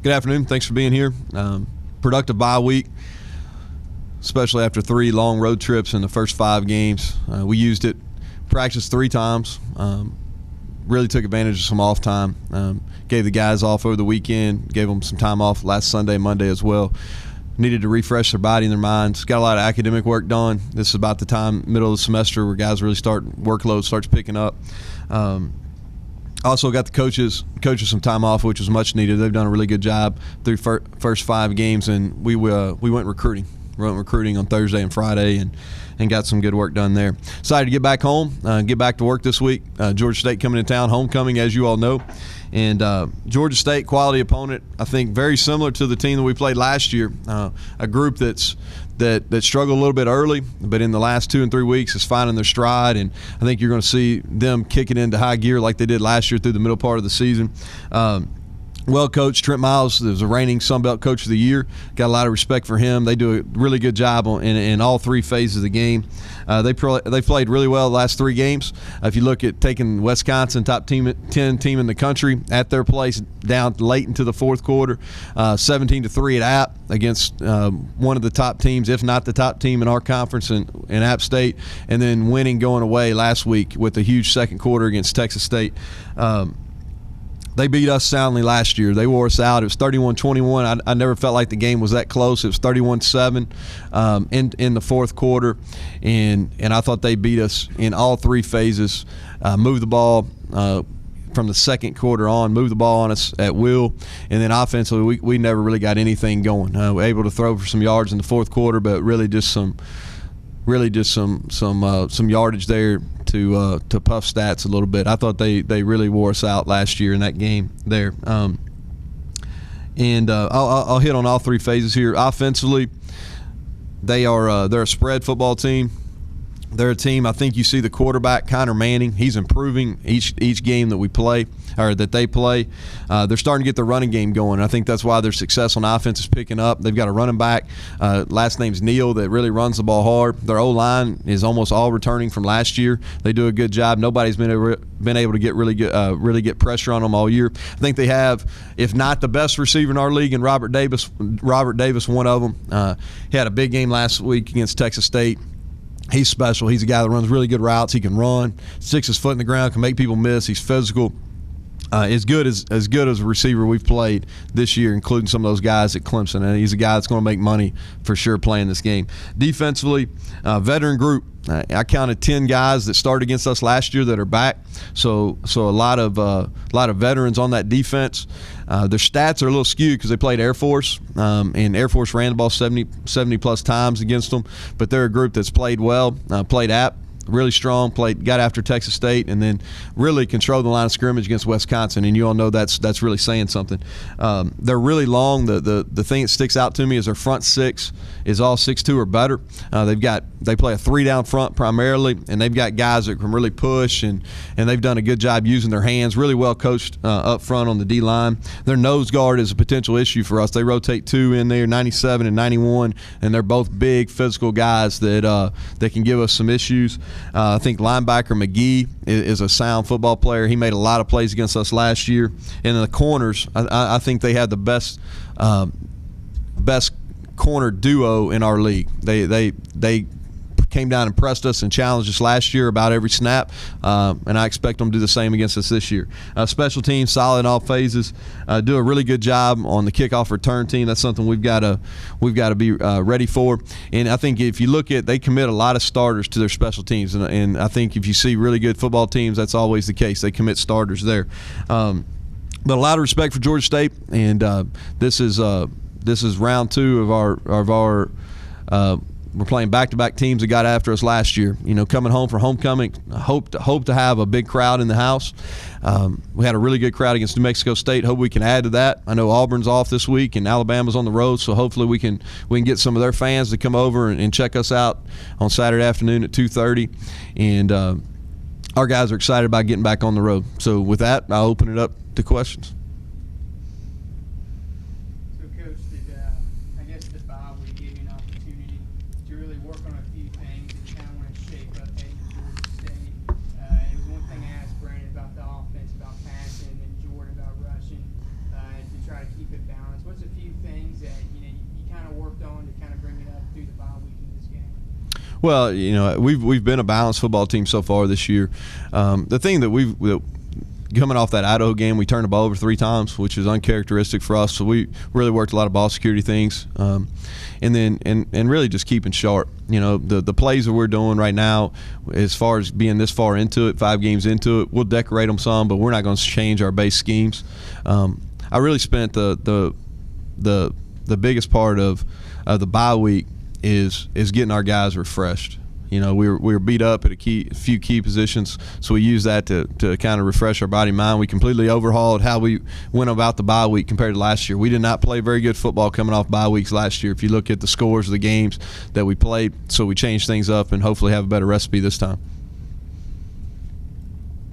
Good afternoon. Thanks for being here. Productive bye week, especially after 3 long road trips in the first 5 games. We used it, practiced 3 times, really took advantage of some off time, gave the guys off over the weekend, gave them some time off last Sunday, Monday as well. Needed to refresh their body and their minds. Got a lot of academic work done. This is about the time, middle of the semester, where guys really workload starts picking up. Also got the coaches some time off, which was much needed. They've done a really good job through first 5 games, and we went recruiting. We went recruiting on Thursday and Friday, and got some good work done there. Excited to get back home, get back to work this week. Georgia State coming to town, homecoming, as you all know. And Georgia State, quality opponent, I think very similar to the team that we played last year. A group that struggled a little bit early, but in the last 2 and 3 weeks is finding their stride. And I think you're going to see them kicking into high gear like they did last year through the middle part of the season. Well coached. Trent Miles is a reigning Sun Belt Coach of the Year. Got a lot of respect for him. They do a really good job in all 3 phases of the game. They played really well the last 3 games. If you look at taking Wisconsin, top 10 team in the country, at their place down late into the 4th quarter, 17-3 at App against one of the top teams, if not the top team in our conference in App State, and then winning going away last week with a huge 2nd quarter against Texas State. They beat us soundly last year. They wore us out. It was 31-21. I never felt like the game was that close. It was 31-7 in the 4th quarter, and I thought they beat us in all 3 phases. Moved the ball from the 2nd quarter on, moved the ball on us at will, and then offensively we never really got anything going. We were able to throw for some yards in the 4th quarter, but really just some yardage there to puff stats a little bit. I thought they really wore us out last year in that game there. I'll hit on all 3 phases here. Offensively, they're a spread football team. They're a team, I think you see the quarterback, Connor Manning. He's improving each game that we play, or that they play. They're starting to get the running game going. I think that's why their success on offense is picking up. They've got a running back, last name's Neal, that really runs the ball hard. Their O-line is almost all returning from last year. They do a good job. Nobody's been able to get really get pressure on them all year. I think they have, if not the best receiver in our league, and Robert Davis, one of them. He had a big game last week against Texas State. He's special. He's a guy that runs really good routes. He can run, sticks his foot in the ground, can make people miss. He's physical. As good as a receiver we've played this year, including some of those guys at Clemson. And he's a guy that's going to make money for sure playing this game. Defensively, veteran group. I counted 10 guys that started against us last year that are back. So a lot of veterans on that defense. Their stats are a little skewed because they played Air Force, and Air Force ran the ball 70 plus times against them. But they're a group that's played well, played App. Really strong, got after Texas State, and then really controlled the line of scrimmage against Wisconsin. And you all know that's really saying something. They're really long. The thing that sticks out to me is their front 6 is all 6'2" or better. They play a 3-down front primarily, and they've got guys that can really push, and they've done a good job using their hands. Really well coached up front on the D line. Their nose guard is a potential issue for us. They rotate 2 in there, 97 and 91, and they're both big physical guys that can give us some issues. I think linebacker McGee is a sound football player. He made a lot of plays against us last year. And in the corners, I think they had the best corner duo in our league. They came down and pressed us and challenged us last year about every snap, and I expect them to do the same against us this year. Special teams, solid in all phases. Do a really good job on the kickoff return team. That's something we've got to be ready for. And I think if you look at, they commit a lot of starters to their special teams, and I think if you see really good football teams, that's always the case. They commit starters there. But a lot of respect for Georgia State, and this is round 2 of our. We're playing back-to-back teams that got after us last year. Coming home for homecoming, hope to have a big crowd in the house. We had a really good crowd against New Mexico State. Hope we can add to that. I know Auburn's off this week and Alabama's on the road, so hopefully we can get some of their fans to come over and check us out on Saturday afternoon at 2:30. And our guys are excited about getting back on the road. So with that, I'll open it up to questions. Brandon about the offense, about passing, and Jordan about rushing, to try to keep it balanced. Well, we've been a balanced football team so far this year. The thing that coming off that Idaho game, we turned the ball over 3 times, which is uncharacteristic for us. So we really worked a lot of ball security things, and really just keeping sharp. The plays that we're doing right now, as far as being this far into it, 5 games into it, we'll decorate them some, but we're not going to change our base schemes. I really spent the biggest part of the bye week is getting our guys refreshed. We were beat up at a few key positions, so we used that to kind of refresh our body and mind. We completely overhauled how we went about the bye week compared to last year. We did not play very good football coming off bye weeks last year if you look at the scores of the games that we played, so we changed things up and hopefully have a better recipe this time.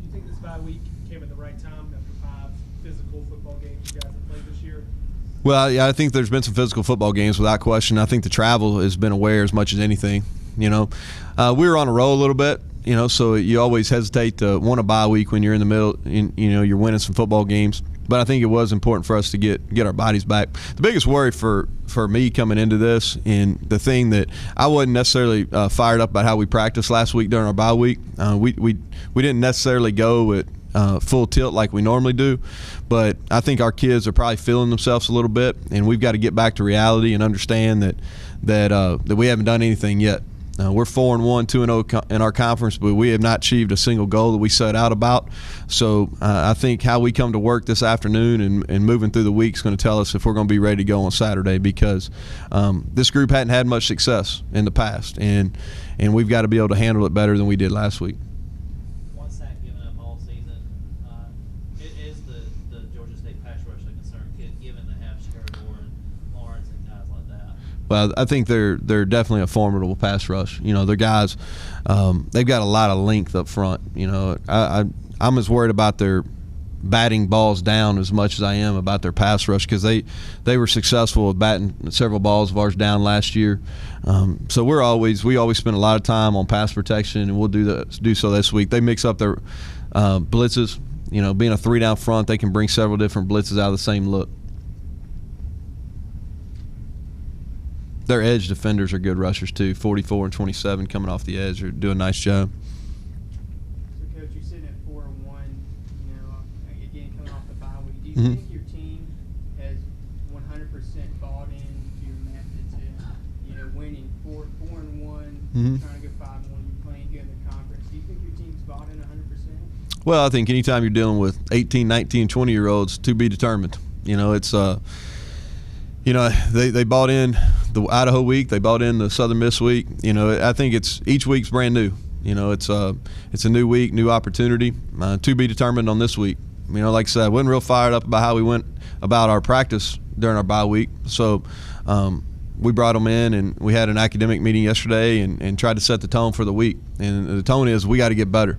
Do you think this bye week came at the right time after 5 physical football games you guys have played this year? Well, yeah, I think there's been some physical football games without question. I think the travel has been aware as much as anything. We were on a roll a little bit, so you always hesitate to want a bye week when you're in the middle, you're winning some football games. But I think it was important for us to get our bodies back. The biggest worry for me coming into this, and the thing that I wasn't necessarily fired up about how we practiced last week during our bye week, we didn't necessarily go at full tilt like we normally do, but I think our kids are probably feeling themselves a little bit, and we've got to get back to reality and understand that we haven't done anything yet. We're 4-1, 2-0 in our conference, but we have not achieved a single goal that we set out about. So I think how we come to work this afternoon and moving through the week is going to tell us if we're going to be ready to go on Saturday, because this group hadn't had much success in the past, and we've got to be able to handle it better than we did last week. One sack given up all season. Is the Georgia State pass rush a concern, given they have Chicago and Lawrence and guys like that? Well, I think they're definitely a formidable pass rush. Their guys, they've got a lot of length up front. I'm as worried about their batting balls down as much as I am about their pass rush, because they were successful with batting several balls of ours down last year. So we always spend a lot of time on pass protection, and we'll do so this week. They mix up their blitzes. Being a 3 down front, they can bring several different blitzes out of the same look. Their edge defenders are good rushers too. 44 and 27 coming off the edge are doing a nice job. So, Coach, you're sitting at 4-1. Again coming off the bye week. Do you Mm-hmm. think your team has 100% bought into your method to winning 4-1, Mm-hmm. trying to go 5-1, you're playing good in the conference? Do you think your team's bought in 100%? Well, I think anytime you're dealing with 18, 19, 20-year-olds, to be determined. It's they bought in the Idaho week, they bought in the Southern Miss week. I think it's each week's brand new. It's a new week, new opportunity, to be determined on this week. Like I said, I wasn't real fired up about how we went about our practice during our bye week. So we brought them in, and we had an academic meeting yesterday and tried to set the tone for the week. And the tone is we got to get better.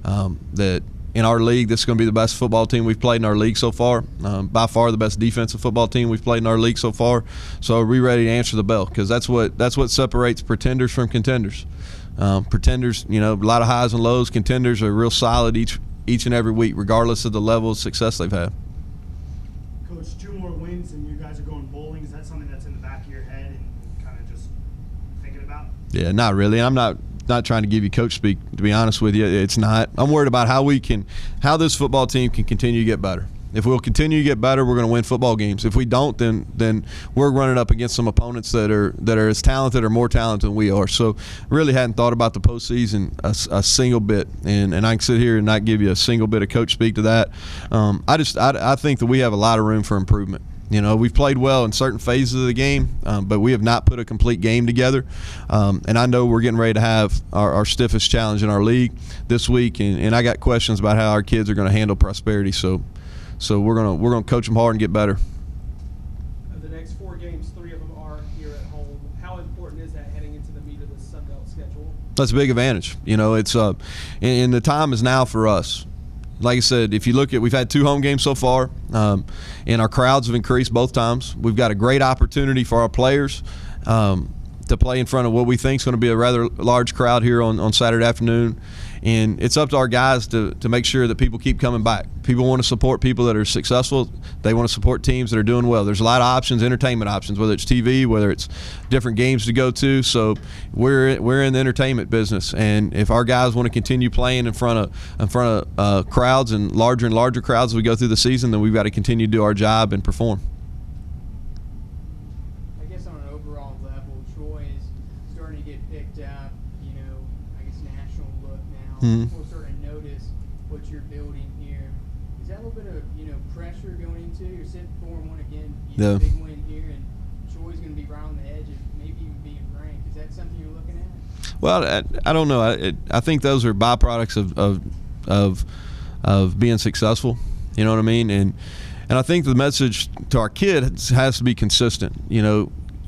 That in our league, this is going to be the best football team we've played in our league so far. By far the best defensive football team we've played in our league so far. So are we ready to answer the bell? Because that's what separates pretenders from contenders. Pretenders, a lot of highs and lows. Contenders are real solid each and every week, regardless of the level of success they've had. Coach, 2 more wins and you guys are going bowling. Is that something that's in the back of your head and kind of just thinking about? Yeah, not really. I'm not trying to give you coach speak, to be honest with you. It's not. I'm worried about how this football team can continue to get better. If we'll continue to get better, we're going to win football games. If we don't, then we're running up against some opponents that are as talented or more talented than we are. So really hadn't thought about the postseason a single bit, and I can sit here and not give you a single bit of coach speak to that. I think that we have a lot of room for improvement. We've played well in certain phases of the game, but we have not put a complete game together. And I know we're getting ready to have our stiffest challenge in our league this week, and I got questions about how our kids are going to handle prosperity. So we're gonna coach them hard and get better. Of the next 4 games, 3 of them are here at home. How important is that heading into the meat of the Sun Belt schedule? That's a big advantage. It's and the time is now for us. Like I said, if you look at, we've had 2 home games so far, and our crowds have increased both times. We've got a great opportunity for our players to play in front of what we think is going to be a rather large crowd here on Saturday afternoon. And it's up to our guys to make sure that people keep coming back. People want to support people that are successful. They want to support teams that are doing well. There's a lot of options, entertainment options, whether it's TV, whether it's different games to go to. So we're in the entertainment business, and if our guys want to continue playing in front of crowds and larger crowds as we go through the season, then we've got to continue to do our job and perform. I guess on an overall level, Troy is starting to get picked up, I guess national look now. Mhm. People starting to notice what you're building here. Is that a little bit of, pressure going into? You're sitting 4-1 again, Yeah. big win here, and Troy's going to be right on the edge of maybe even being ranked. Is that something you're looking at? Well, I don't know. I think those are byproducts of being successful. You know what I mean? And I think the message to our kids has to be consistent.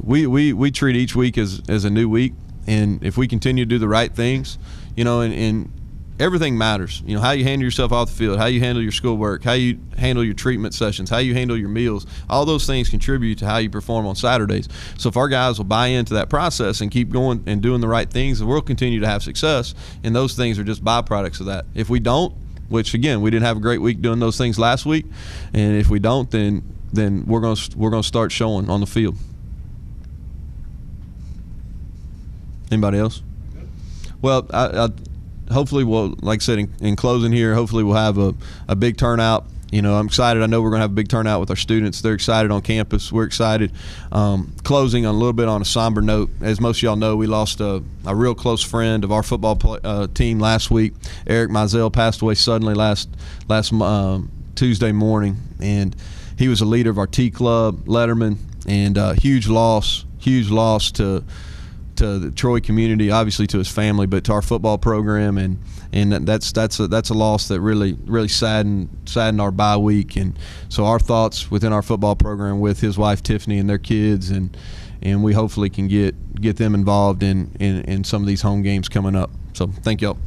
We treat each week as a new week, and if we continue to do the right things, and everything matters. How you handle yourself off the field, how you handle your schoolwork, how you handle your treatment sessions, how you handle your meals, all those things contribute to how you perform on Saturdays. So if our guys will buy into that process and keep going and doing the right things, then we'll continue to have success, and those things are just byproducts of that. If we don't, which again, we didn't have a great week doing those things last week, and if we don't, then we're going to start showing on the field. Anybody else? Well, I hopefully we'll, like I said, in closing here, hopefully we'll have a big turnout. I'm excited. I know we're going to have a big turnout with our students. They're excited on campus. We're excited. Closing on a little bit on a somber note, as most of y'all know, we lost a real close friend of our football team last week. Eric Mizell passed away suddenly last Tuesday morning, and he was a leader of our T Club, Letterman, and huge loss to the Troy community, obviously to his family, but to our football program, and that's a loss that really saddened our bye week. And so our thoughts within our football program with his wife Tiffany and their kids, and we hopefully can get them involved in some of these home games coming up. So thank y'all.